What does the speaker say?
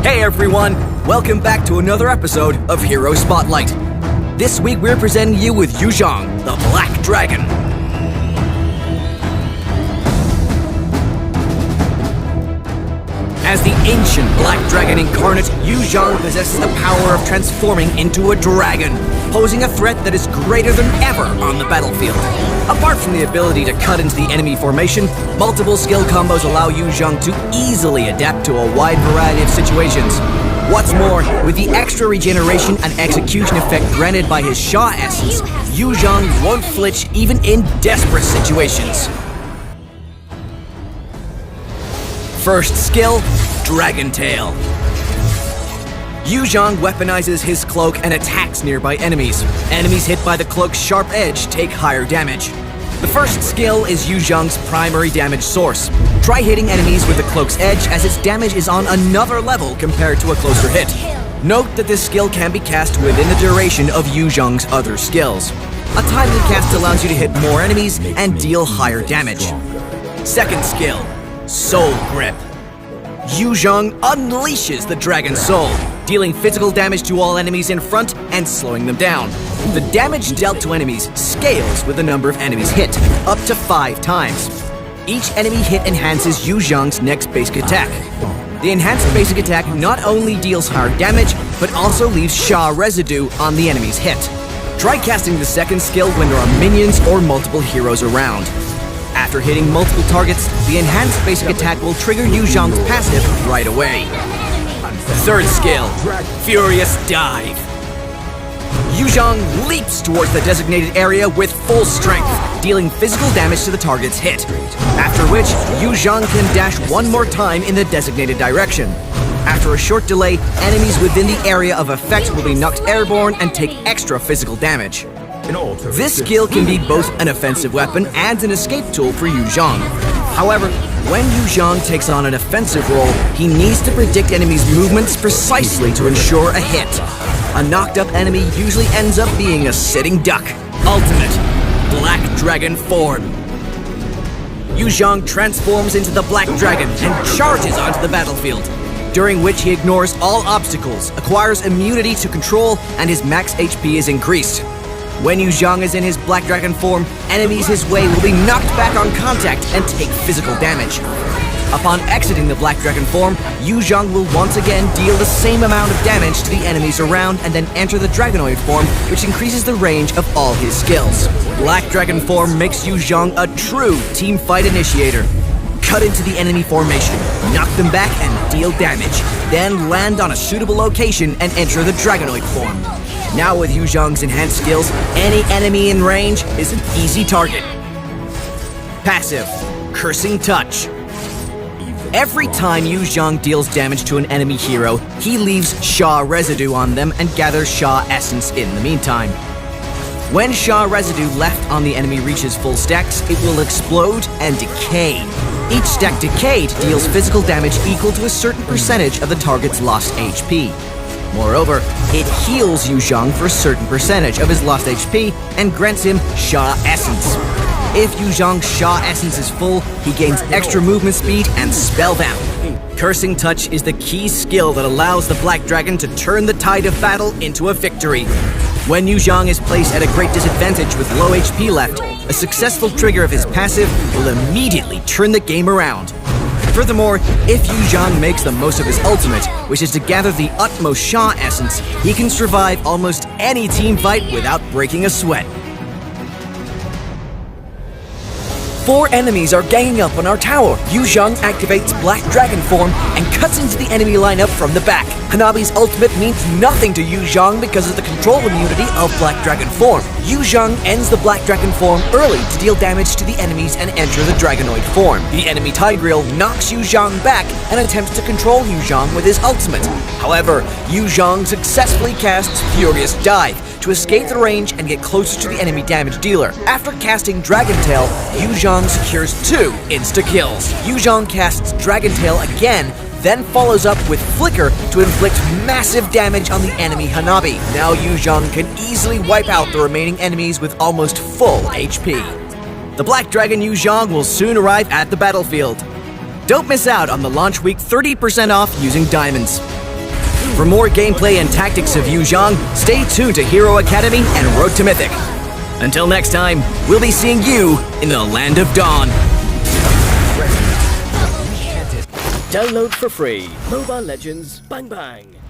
Hey everyone, welcome back to another episode of Hero Spotlight. This week we're presenting you with YU ZHONG, the Black Dragon. As the ancient Black Dragon incarnate, YU ZHONG possesses the power of transforming into a dragon, posing a threat that is greater than ever on the battlefield. Apart from the ability to cut into the enemy formation, multiple skill combos allow YU ZHONG to easily adapt to a wide variety of situations. What's more, with the extra regeneration and execution effect granted by his Sha essence, YU ZHONG won't flinch even in desperate situations. First skill, Dragon Tail. YU ZHONG weaponizes his cloak and attacks nearby enemies. Enemies hit by the cloak's sharp edge take higher damage. The first skill is YU ZHONG's primary damage source. Try hitting enemies with the cloak's edge, as its damage is on another level compared to a closer hit. Note that this skill can be cast within the duration of YU ZHONG's other skills. A timely cast allows you to hit more enemies and deal higher damage. Second skill, Soul Grip. YU ZHONG unleashes the Dragon Soul, dealing physical damage to all enemies in front and slowing them down. The damage dealt to enemies scales with the number of enemies hit, up to 5 times. Each enemy hit enhances YU ZHONG's next basic attack. The enhanced basic attack not only deals higher damage, but also leaves Sha residue on the enemy's hit. Try casting the second skill when there are minions or multiple heroes around. After hitting multiple targets, the enhanced basic attack will trigger YU ZHONG's passive right away. Third skill, Furious Dive. YU ZHONG leaps towards the designated area with full strength, dealing physical damage to the target's hit. After which, YU ZHONG can dash one more time in the designated direction. After a short delay, enemies within the area of effect will be knocked airborne and take extra physical damage. This skill can be both an offensive weapon and an escape tool for YU ZHONG. However, when YU ZHONG takes on an offensive role, he needs to predict enemies' movements precisely to ensure a hit. A knocked up enemy usually ends up being a sitting duck. Ultimate, Black Dragon Form. YU ZHONG transforms into the Black Dragon and charges onto the battlefield, during which he ignores all obstacles, acquires immunity to control, and his max HP is increased. When YU ZHONG is in his Black Dragon form, enemies his way will be knocked back on contact and take physical damage. Upon exiting the Black Dragon form, YU ZHONG will once again deal the same amount of damage to the enemies around and then enter the Dragonoid form, which increases the range of all his skills. Black Dragon form makes YU ZHONG a true teamfight initiator. Cut into the enemy formation, knock them back and deal damage, then land on a suitable location and enter the Dragonoid form. Now with YU ZHONG's enhanced skills, any enemy in range is an easy target. Passive, Cursing Touch. Every time YU ZHONG deals damage to an enemy hero, he leaves Sha residue on them and gathers Sha essence in the meantime. When Sha residue left on the enemy reaches full stacks, it will explode and decay. Each stack decayed deals physical damage equal to a certain percentage of the target's lost HP. Moreover, it heals YU ZHONG for a certain percentage of his lost HP and grants him Sha Essence. If YU ZHONG's Sha Essence is full, he gains extra movement speed and Spellbound. Cursing Touch is the key skill that allows the Black Dragon to turn the tide of battle into a victory. When YU ZHONG is placed at a great disadvantage with low HP left, a successful trigger of his passive will immediately turn the game around. Furthermore, if YU ZHONG makes the most of his ultimate, which is to gather the utmost Sha essence, he can survive almost any team fight without breaking a sweat. 4 enemies are ganging up on our tower. YU ZHONG activates Black Dragon form and cuts into the enemy lineup from the back. Hanabi's ultimate means nothing to YU ZHONG because of the control immunity of Black Dragon form. YU ZHONG ends the Black Dragon form early to deal damage to the enemies and enter the Dragonoid form. The enemy Tigreal knocks YU ZHONG back and attempts to control YU ZHONG with his ultimate. However, YU ZHONG successfully casts Furious Dive to escape the range and get closer to the enemy damage dealer. After casting Dragon Tail, YU ZHONG secures 2 insta-kills. YU ZHONG casts Dragon Tail again, then follows up with Flicker to inflict massive damage on the enemy Hanabi. Now YU ZHONG can easily wipe out the remaining enemies with almost full HP. The Black Dragon YU ZHONG will soon arrive at the battlefield. Don't miss out on the launch week 30% off using diamonds. For more gameplay and tactics of Yu Zhong, stay tuned to Hero Academy and Road to Mythic. Until next time, we'll be seeing you in the Land of Dawn. Download for free. Mobile Legends Bang Bang.